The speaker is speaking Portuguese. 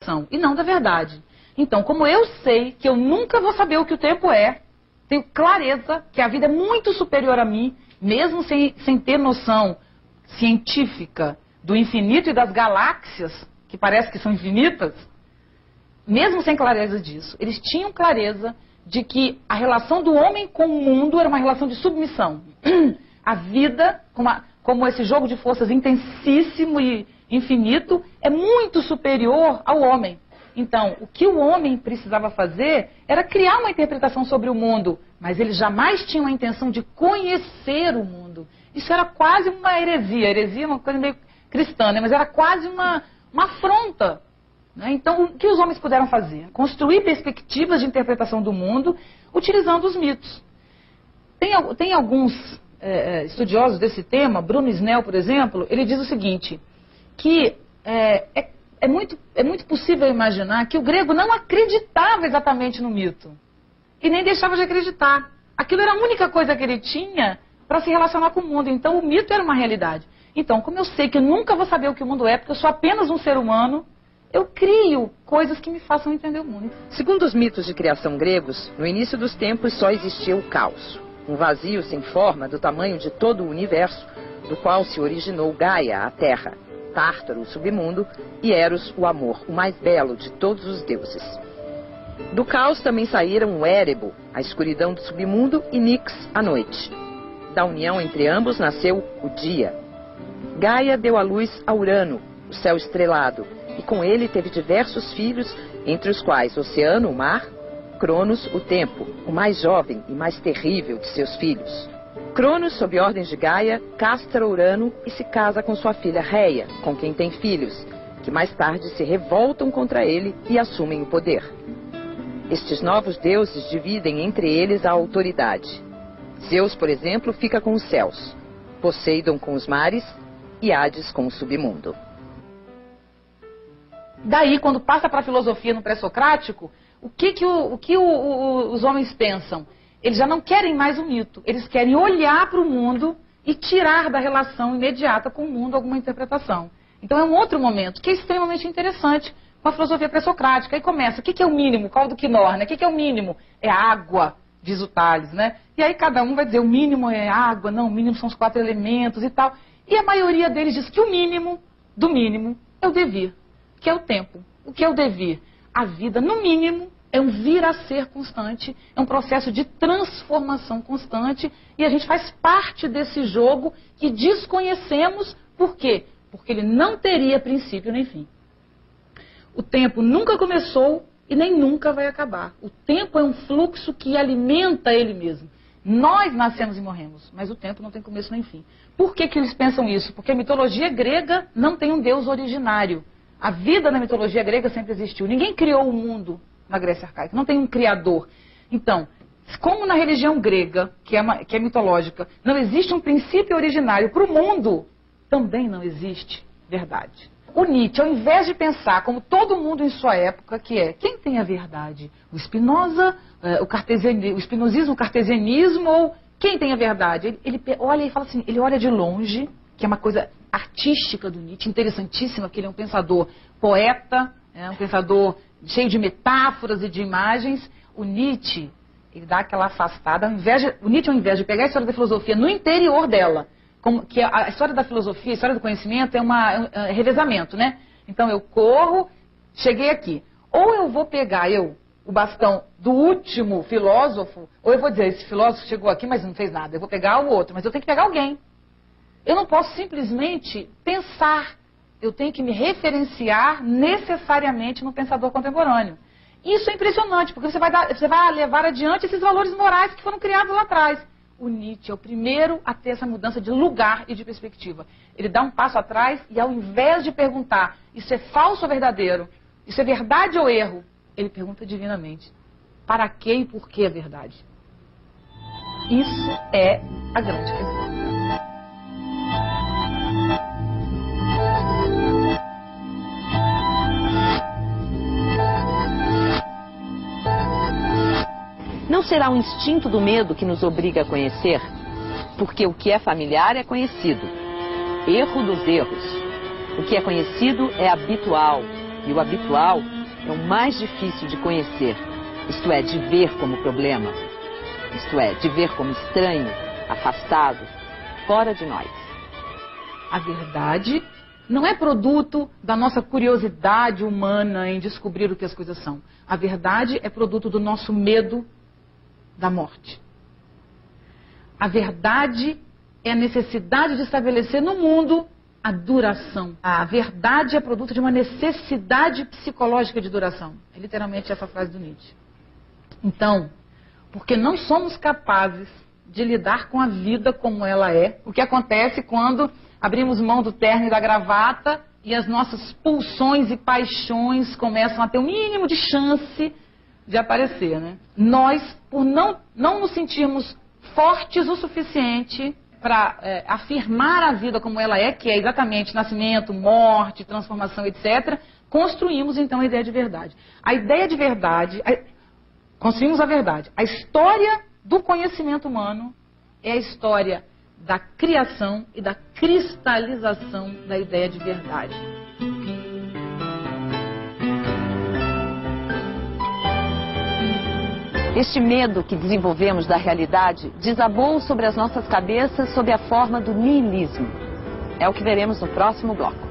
interpretação e não da verdade. Então, como eu sei que eu nunca vou saber o que o tempo é, tenho clareza que a vida é muito superior a mim, mesmo sem ter noção científica do infinito e das galáxias, que parece que são infinitas, mesmo sem clareza disso, eles tinham clareza de que a relação do homem com o mundo era uma relação de submissão. A vida, como esse jogo de forças intensíssimo e infinito, é muito superior ao homem. Então, o que o homem precisava fazer era criar uma interpretação sobre o mundo, mas ele jamais tinha a intenção de conhecer o mundo. Isso era quase uma heresia. Heresia é uma coisa meio cristã, né? Mas era quase uma afronta. Né? Então, o que os homens puderam fazer? Construir perspectivas de interpretação do mundo utilizando os mitos. Tem alguns estudiosos desse tema, Bruno Snell, por exemplo, ele diz o seguinte, que é muito possível imaginar que o grego não acreditava exatamente no mito. E nem deixava de acreditar. Aquilo era a única coisa que ele tinha para se relacionar com o mundo. Então o mito era uma realidade. Então, como eu sei que eu nunca vou saber o que o mundo é, porque eu sou apenas um ser humano, eu crio coisas que me façam entender o mundo. Segundo os mitos de criação gregos, no início dos tempos só existia o caos. Um vazio sem forma do tamanho de todo o universo, do qual se originou Gaia, a Terra, Tártaro, o submundo, e Eros, o amor, o mais belo de todos os deuses. Do caos também saíram o Érebo, a escuridão do submundo, e Nix, a noite. Da união entre ambos nasceu o dia. Gaia deu à luz a Urano, o céu estrelado, e com ele teve diversos filhos, entre os quais Oceano, o mar, Cronos, o tempo, o mais jovem e mais terrível de seus filhos. Cronos, sob ordens de Gaia, castra Urano e se casa com sua filha Reia, com quem tem filhos, que mais tarde se revoltam contra ele e assumem o poder. Estes novos deuses dividem entre eles a autoridade. Zeus, por exemplo, fica com os céus, Poseidon com os mares e Hades com o submundo. Daí, quando passa para a filosofia no pré-socrático, o que os homens pensam? Eles já não querem mais o mito, eles querem olhar para o mundo e tirar da relação imediata com o mundo alguma interpretação. Então é um outro momento que é extremamente interessante com a filosofia pré-socrática. Aí começa, o que é o mínimo? Qual do Quinor, né? O que é o mínimo? É água, diz o Tales, né? E aí cada um vai dizer, o mínimo é água, não, o mínimo são os 4 elementos e tal. E a maioria deles diz que o mínimo do mínimo é o devir, que é o tempo. O que é o devir? A vida, no mínimo, é um vir a ser constante, é um processo de transformação constante, e a gente faz parte desse jogo que desconhecemos. Por quê? Porque ele não teria princípio nem fim. O tempo nunca começou e nem nunca vai acabar. O tempo é um fluxo que alimenta ele mesmo. Nós nascemos e morremos, mas o tempo não tem começo nem fim. Por que eles pensam isso? Porque a mitologia grega não tem um deus originário. A vida na mitologia grega sempre existiu. Ninguém criou o mundo na Grécia Arcaica, não tem um criador. Então, como na religião grega, que é mitológica, não existe um princípio originário para o mundo, também não existe verdade. O Nietzsche, ao invés de pensar como todo mundo em sua época, que é, quem tem a verdade? O Spinoza, o espinosismo, o cartesianismo, ou quem tem a verdade? Ele olha e fala assim, ele olha de longe, que é uma coisa artística do Nietzsche, interessantíssima, porque ele é um pensador poeta, um pensador cheio de metáforas e de imagens. O Nietzsche, ele dá aquela afastada, o Nietzsche, ao invés de pegar a história da filosofia no interior dela, que a história da filosofia, a história do conhecimento é um revezamento, né? Então eu corro, cheguei aqui. Ou eu vou pegar o bastão do último filósofo, ou eu vou dizer, esse filósofo chegou aqui, mas não fez nada. Eu vou pegar o outro, mas eu tenho que pegar alguém. Eu não posso simplesmente pensar. Eu tenho que me referenciar necessariamente no pensador contemporâneo. Isso é impressionante, porque você vai levar adiante esses valores morais que foram criados lá atrás. O Nietzsche é o primeiro a ter essa mudança de lugar e de perspectiva. Ele dá um passo atrás e, ao invés de perguntar, isso é falso ou verdadeiro? Isso é verdade ou erro? Ele pergunta divinamente, para que e por que a verdade? Isso é a grande questão. Não será o instinto do medo que nos obriga a conhecer? Porque o que é familiar é conhecido. Erro dos erros. O que é conhecido é habitual. E o habitual é o mais difícil de conhecer, isto é, de ver como problema, isto é, de ver como estranho, afastado, fora de nós. A verdade não é produto da nossa curiosidade humana em descobrir o que as coisas são. A verdade é produto do nosso medo da morte. A verdade é a necessidade de estabelecer no mundo a duração. A verdade é produto de uma necessidade psicológica de duração. É literalmente essa frase do Nietzsche. Então, porque não somos capazes de lidar com a vida como ela é, o que acontece quando abrimos mão do terno e da gravata e as nossas pulsões e paixões começam a ter o mínimo de chance de aparecer, né? Nós, por não nos sentirmos fortes o suficiente para afirmar a vida como ela é, que é exatamente nascimento, morte, transformação, etc., construímos então a ideia de verdade. A ideia de verdade, construímos a verdade. A história do conhecimento humano é a história da criação e da cristalização da ideia de verdade. Este medo que desenvolvemos da realidade desabou sobre as nossas cabeças sob a forma do niilismo. É o que veremos no próximo bloco.